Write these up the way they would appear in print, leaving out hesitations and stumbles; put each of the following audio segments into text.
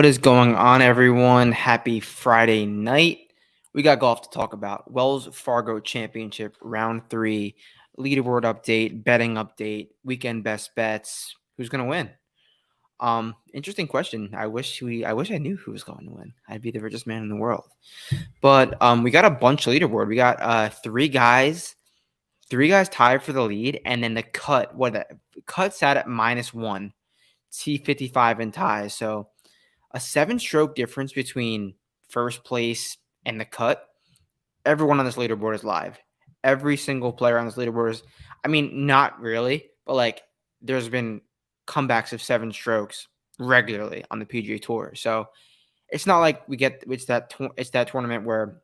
What is going on, everyone? Happy Friday night. We got golf to talk about. Wells Fargo Championship, round 3, leaderboard update, betting update, weekend best bets. Who's going to win? Interesting question. I wish I knew who was going to win. I'd be the richest man in the world. But we got a bunch of leaderboard. We got three guys tied for the lead, and then the cut sat at -1, T55 and ties. So a 7-stroke difference between first place and the cut. Everyone on this leaderboard is live. Every single player on this leaderboard is, not really, but there's been comebacks of 7 strokes regularly on the PGA Tour. So it's not like it's that tournament where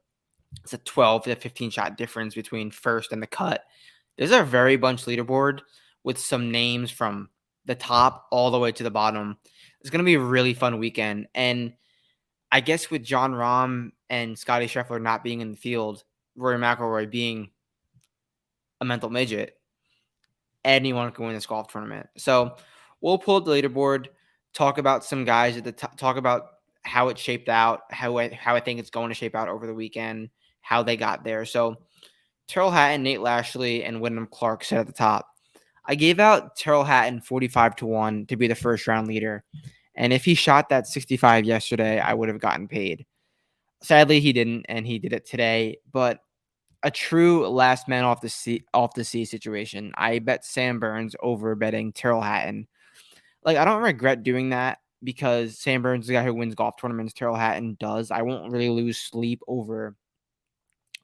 it's a 12 to 15 shot difference between first and the cut. There's a very bunch leaderboard with some names from the top all the way to the bottom. It's going to be a really fun weekend. And I guess with John Rahm and Scotty Scheffler not being in the field, Rory McIlroy being a mental midget, anyone can win this golf tournament. So we'll pull up the leaderboard, talk about some guys at the top, talk about how it shaped out, how I think it's going to shape out over the weekend, how they got there. So Tyrrell Hatton, Nate Lashley, and Wyndham Clark sit at the top. I gave out Tyrrell Hatton 45-1 to be the first round leader. And if he shot that 65 yesterday, I would have gotten paid. Sadly, he didn't, and he did it today. But a true last man off the sea situation. I bet Sam Burns over betting Tyrrell Hatton. I don't regret doing that because Sam Burns is the guy who wins golf tournaments. Tyrrell Hatton does. I won't really lose sleep over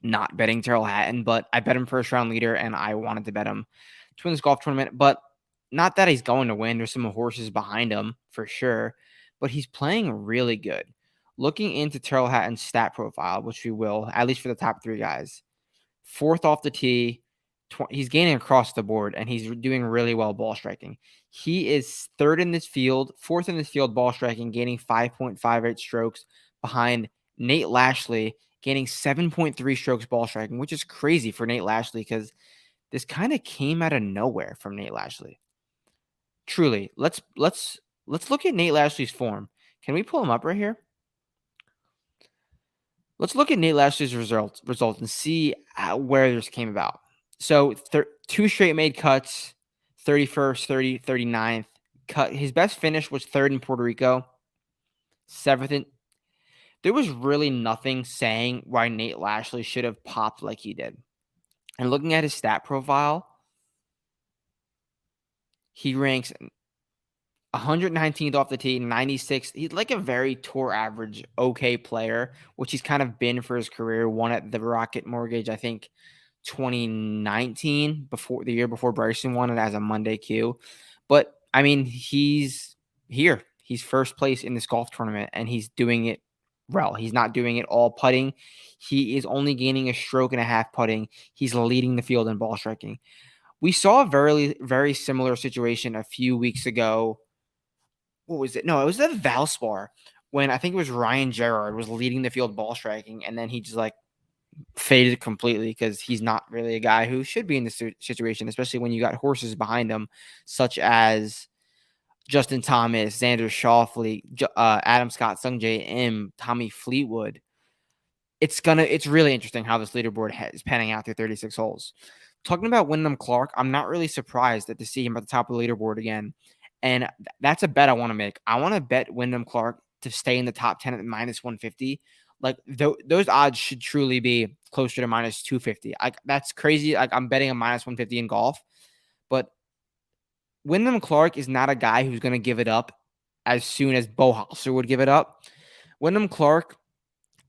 not betting Tyrrell Hatton, but I bet him first round leader, and I wanted to bet him to win this golf tournament. But not that he's going to win. There's some horses behind him for sure, but he's playing really good. Looking into Tyrrell Hatton's stat profile, which we will, at least for the top 3 guys, 4th off the tee, he's gaining across the board, and he's doing really well ball striking. He is 4th in this field ball striking, gaining 5.58 strokes behind Nate Lashley, gaining 7.3 strokes ball striking, which is crazy for Nate Lashley because this kind of came out of nowhere from Nate Lashley. Truly, let's look at Nate Lashley's form. Can we pull him up right here? Let's look at Nate Lashley's results and see where this came about. So 2 straight made cuts, 31st, 30, 39th. Cut. His best finish was 3rd in Puerto Rico, 7th in. There was really nothing saying why Nate Lashley should have popped like he did. And looking at his stat profile, he ranks 119th off the tee, 96th. He's like a very tour average, okay player, which he's kind of been for his career. Won at the Rocket Mortgage, I think, 2019, before the year before Bryson won it as a Monday Q. But he's here. He's first place in this golf tournament, and he's doing it well. He's not doing it all putting. He is only gaining a stroke and a half putting. He's leading the field in ball striking. We saw a very, very similar situation a few weeks ago. What was it? No, it was the Valspar when I think it was Ryan Gerard was leading the field ball striking, and then he just faded completely because he's not really a guy who should be in this situation, especially when you got horses behind him, such as Justin Thomas, Xander Schauffele, Adam Scott, Sungjae Im, Tommy Fleetwood. It's really interesting how this leaderboard is panning out through 36 holes. Talking about Wyndham Clark, I'm not really surprised to see him at the top of the leaderboard again. And that's a bet I want to make. I want to bet Wyndham Clark to stay in the top 10 at -150. Those odds should truly be closer to -250. That's crazy. I'm betting a -150 in golf. But Wyndham Clark is not a guy who's going to give it up as soon as Bo Holser would give it up. Wyndham Clark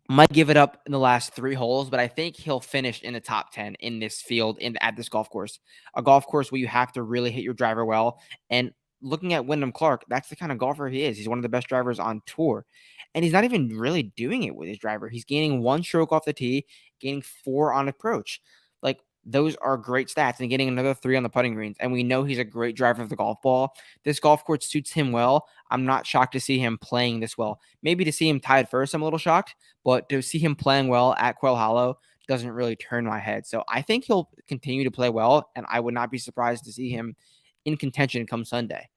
might give it up in the last 3 holes, but I think he'll finish in the top 10 in this field at this golf course. A golf course where you have to really hit your driver well. And looking at Wyndham Clark, that's the kind of golfer he is. He's one of the best drivers on tour. And he's not even really doing it with his driver. He's gaining 1 stroke off the tee, gaining 4 on approach. Those are great stats, and getting another 3 on the putting greens. And we know he's a great driver of the golf ball. This golf course suits him well. I'm not shocked to see him playing this well. Maybe to see him tied first, I'm a little shocked, but to see him playing well at Quail Hollow doesn't really turn my head. So I think he'll continue to play well, and I would not be surprised to see him in contention come Sunday.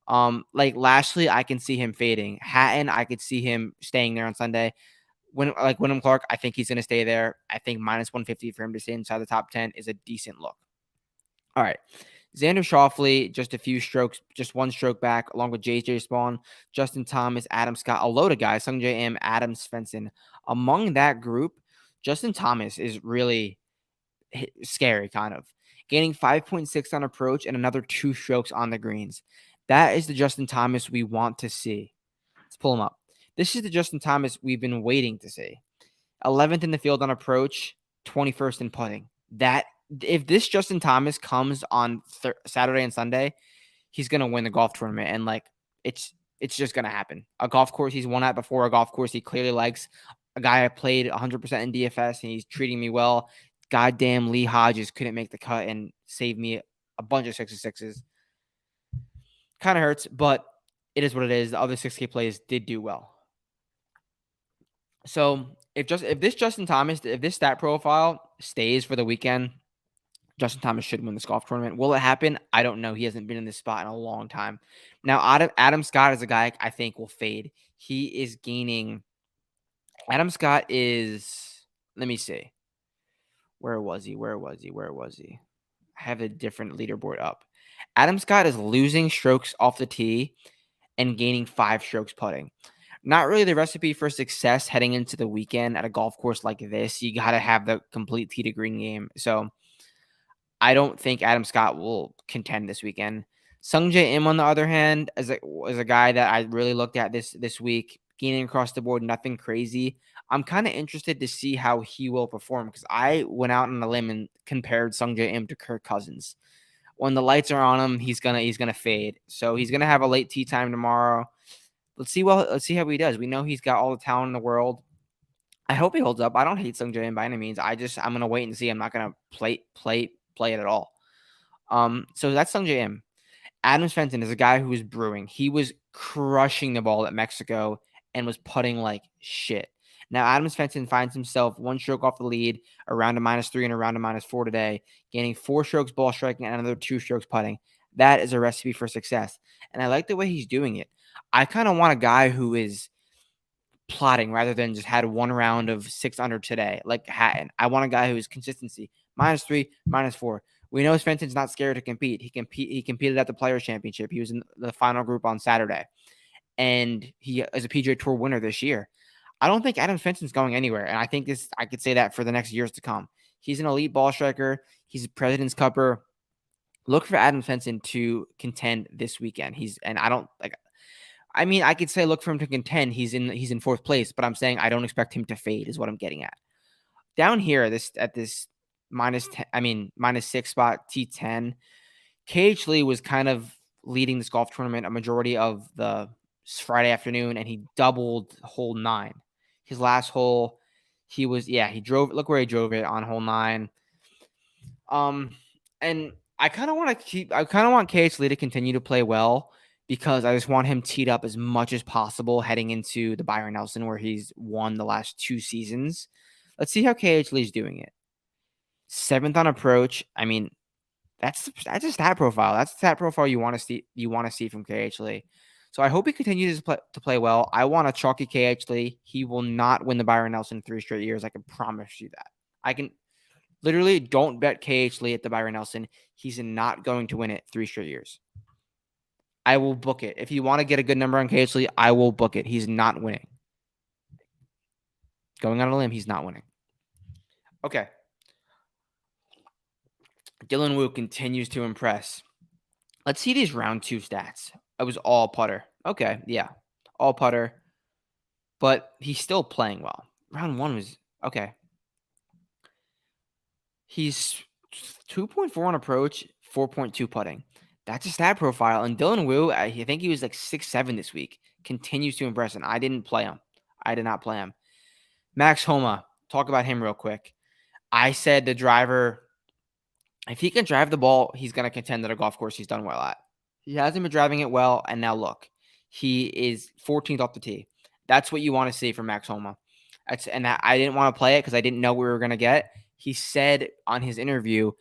Like Lashley, I can see him fading. Hatton, I could see him staying there on Sunday. Wyndham Clark, I think he's going to stay there. I think minus 150 for him to stay inside the top 10 is a decent look. All right. Xander Schauffele, just one stroke back, along with JJ Spawn, Justin Thomas, Adam Scott, a load of guys, Sung J M, Adam Svensson. Among that group, Justin Thomas is really scary, kind of. Gaining 5.6 on approach and another 2 strokes on the greens. That is the Justin Thomas we want to see. Let's pull him up. This is the Justin Thomas we've been waiting to see. 11th in the field on approach, 21st in putting. If this Justin Thomas comes on Saturday and Sunday, he's gonna win the golf tournament, and like it's just gonna happen. A golf course he's won at before, a golf course he clearly likes. A guy I played 100% in DFS, and he's treating me well. Goddamn, Lee Hodges couldn't make the cut and saved me a bunch of 6s. Kind of hurts, but it is what it is. The other 6K plays did do well. So if this stat profile stays for the weekend, Justin Thomas should win this golf tournament. Will it happen? I don't know. He hasn't been in this spot in a long time. Now, Adam Scott is a guy I think will fade. He is gaining. Adam Scott is. Let me see. Where was he? I have a different leaderboard up. Adam Scott is losing strokes off the tee and gaining 5 strokes putting. Not really the recipe for success heading into the weekend at a golf course like this. You got to have the complete tee to green game. So I don't think Adam Scott will contend this weekend. Sung J M, on the other hand, is a guy that I really looked at this week, gaining across the board, nothing crazy. I'm kind of interested to see how he will perform because I went out on a limb and compared Sung J M to Kirk Cousins. When the lights are on him, he's gonna fade. So he's gonna have a late tee time tomorrow. Let's see how he does. We know he's got all the talent in the world. I hope he holds up. I don't hate Sung J M by any means. I'm gonna wait and see. I'm not gonna play it at all. So that's Sung J M. Adam Svensson is a guy who was brewing. He was crushing the ball at Mexico and was putting like shit. Now Adam Svensson finds himself 1 stroke off the lead, around a -3 and around a -4 today, gaining 4 strokes ball striking and another 2 strokes putting. That is a recipe for success. And I like the way he's doing it. I kind of want a guy who is plotting rather than just had 1 round of 6 under today, like Hatton. I want a guy who is consistency. -3, -4. We know Svensson's not scared to compete. He competed at the Players Championship. He was in the final group on Saturday. And he is a PGA Tour winner this year. I don't think Adam Svensson's going anywhere. And I think I could say that for the next years to come. He's an elite ball striker. He's a President's Cupper. Look for Adam Svensson to contend this weekend. I could say look for him to contend. He's in 4th place, but I'm saying I don't expect him to fade is what I'm getting at. Down here at this -6 spot, T10, KH Lee was kind of leading this golf tournament a majority of the Friday afternoon, and he doubled hole 9. His last hole, he drove. Look where he drove it on hole 9. And I kind of want KH Lee to continue to play well because I just want him teed up as much as possible heading into the Byron Nelson where he's won the last 2 seasons. Let's see how KH Lee's doing it. 7th on approach. I mean, that's a stat profile. That's the stat profile you want to see from KH Lee. So I hope he continues to play well. I want a chalky KH Lee. He will not win the Byron Nelson 3 straight years. I can promise you that. I can literally don't bet KH Lee at the Byron Nelson. He's not going to win it 3 straight years. I will book it. If you want to get a good number on KH Lee, I will book it. He's not winning. Going on a limb, he's not winning. Okay. Dylan Wu continues to impress. Let's see these round 2 stats. It was all putter. Okay, yeah. All putter. But he's still playing well. Round 1 was okay. He's 2.4 on approach, 4.2 putting. That's a stat profile. And Dylan Wu, I think he was like 6'7" this week. Continues to impress, and I didn't play him. I did not play him. Max Homa. Talk about him real quick. I said the driver, if he can drive the ball, he's going to contend at a golf course he's done well at. He hasn't been driving it well, and now look. He is 14th off the tee. That's what you want to see from Max Homa. I didn't want to play it because I didn't know what we were going to get. He said on his interview,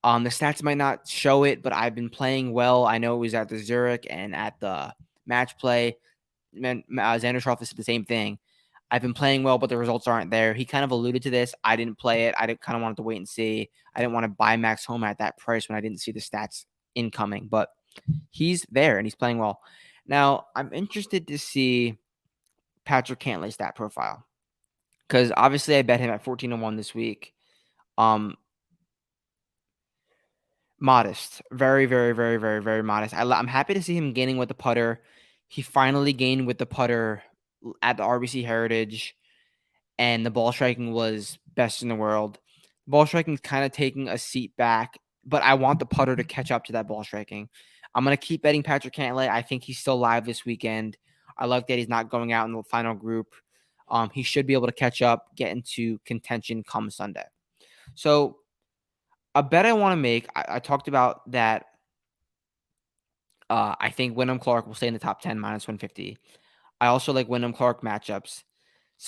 The stats might not show it, but I've been playing well. I know it was at the Zurich and at the match play. Xander Schauffele said the same thing. I've been playing well, but the results aren't there. He kind of alluded to this. I didn't play it. I kind of wanted to wait and see. I didn't want to buy Max Homa at that price when I didn't see the stats incoming, but he's there and he's playing well. Now, I'm interested to see Patrick Cantlay's stat profile because obviously I bet him at 14-1 this week. Modest. Very, very, very, very, very modest. I'm happy to see him gaining with the putter. He finally gained with the putter at the RBC Heritage, and the ball striking was best in the world. Ball striking is kind of taking a seat back, but I want the putter to catch up to that ball striking. I'm going to keep betting Patrick Cantlay. I think he's still live this weekend. I like that he's not going out in the final group. He should be able to catch up, get into contention come Sunday. So a bet I want to make, I talked about that. I think Wyndham Clark will stay in the top 10 minus 150. I also like Wyndham Clark matchups.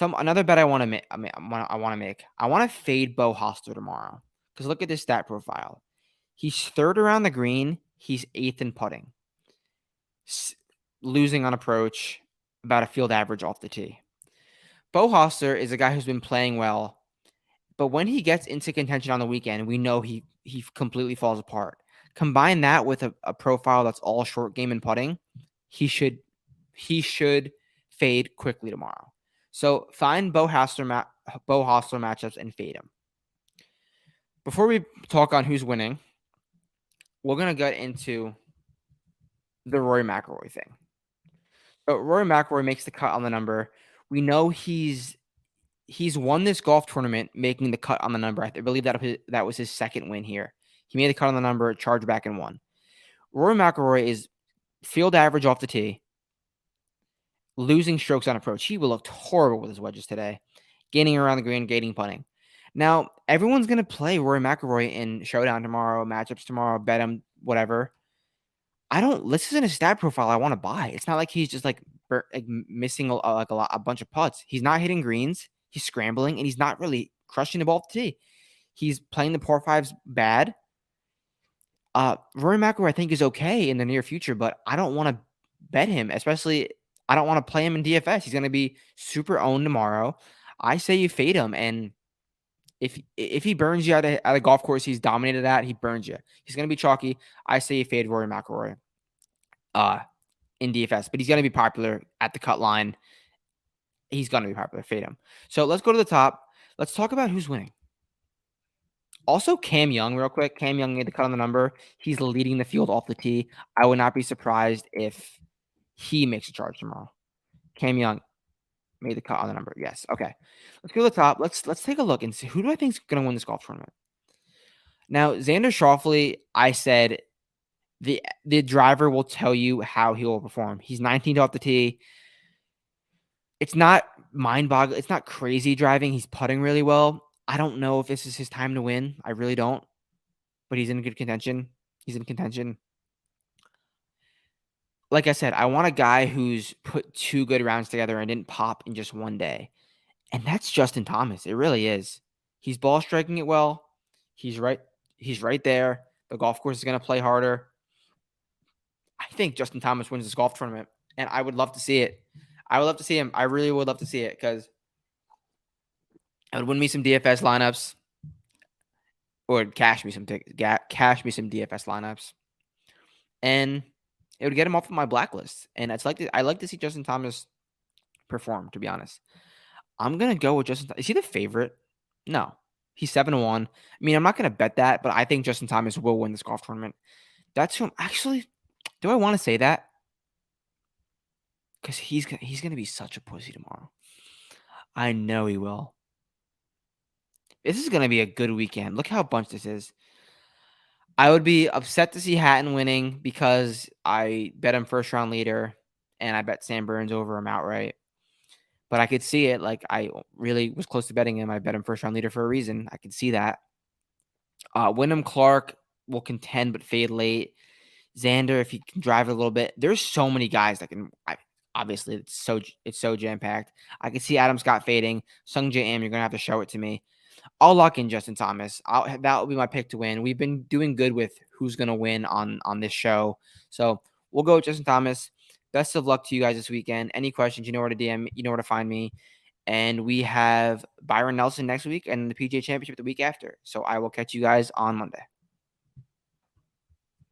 Another bet I want to make. I want to fade Bo Hostler tomorrow because look at this stat profile. He's third around the green. He's eighth in putting. Losing on approach, about a field average off the tee. Bo Hostler is a guy who's been playing well, but when he gets into contention on the weekend, we know he completely falls apart. Combine that with a profile that's all short game and putting, he should fade quickly tomorrow. So find Bo Hostler matchups and fade him. Before we talk on who's winning, we're gonna get into the Rory McIlroy thing. So Rory McIlroy makes the cut on the number. We know he's won this golf tournament making the cut on the number. I believe that was his second win here. He made the cut on the number, charged back and won. Rory McIlroy is field average off the tee, losing strokes on approach. He looked horrible with his wedges today, gaining around the green, gaining putting. Now, everyone's going to play Rory McIlroy in Showdown tomorrow, matchups tomorrow, bet him, whatever. This isn't a stat profile I want to buy. It's not like he's just like missing a bunch of putts. He's not hitting greens. He's scrambling, and he's not really crushing the ball off the tee. He's playing the par fives bad. Rory McIlroy, I think, is okay in the near future, but I don't want to bet him, especially I don't want to play him in DFS. He's going to be super owned tomorrow. I say you fade him, and if he burns you at a golf course he's dominated at, he burns you. He's going to be chalky. I say you fade Rory McIlroy in DFS, but he's going to be popular at the cut line. He's going to be popular. Fade him. So let's go to the top. Let's talk about who's winning. Also, Cam Young, real quick. Cam Young made the cut on the number. He's leading the field off the tee. I would not be surprised if he makes a charge tomorrow. Cam Young made the cut on the number. Yes. Okay. Let's go to the top. Let's take a look and see who do I think is going to win this golf tournament. Now, Xander Schauffele, I said the driver will tell you how he will perform. He's 19th off the tee. It's not mind-boggling. It's not crazy driving. He's putting really well. I don't know if this is his time to win. I really don't. But he's in good contention. He's in contention. Like I said, I want a guy who's put two good rounds together and didn't pop in just one day. And that's Justin Thomas. It really is. He's ball striking it well. He's right there. The golf course is going to play harder. I think Justin Thomas wins this golf tournament, and I would love to see it. I would love to see him. I really would love to see it because it would win me some DFS lineups, or cash me some DFS lineups, and it would get him off of my blacklist. And I like to see Justin Thomas perform. To be honest, I'm gonna go with Justin. Is he the favorite? No, he's 7-1. I mean, I'm not gonna bet that, but I think Justin Thomas will win this golf tournament. That's who. Actually, do I want to say that? Because he's gonna be such a pussy tomorrow. I know he will. This is gonna be a good weekend. Look how bunched this is. I would be upset to see Hatton winning because I bet him first round leader, and I bet Sam Burns over him outright. But I could see it. Like, I really was close to betting him. I bet him first round leader for a reason. I could see that. Wyndham Clark will contend but fade late. Xander, if he can drive it a little bit. There's so many guys that can. Obviously, it's so jam packed. I can see Adam Scott fading. Sung J M, you're gonna have to show it to me. I'll lock in Justin Thomas. That will be my pick to win. We've been doing good with who's going to win on this show. So we'll go with Justin Thomas. Best of luck to you guys this weekend. Any questions, you know where to DM, you know where to find me. And we have Byron Nelson next week and the PGA Championship the week after. So I will catch you guys on Monday.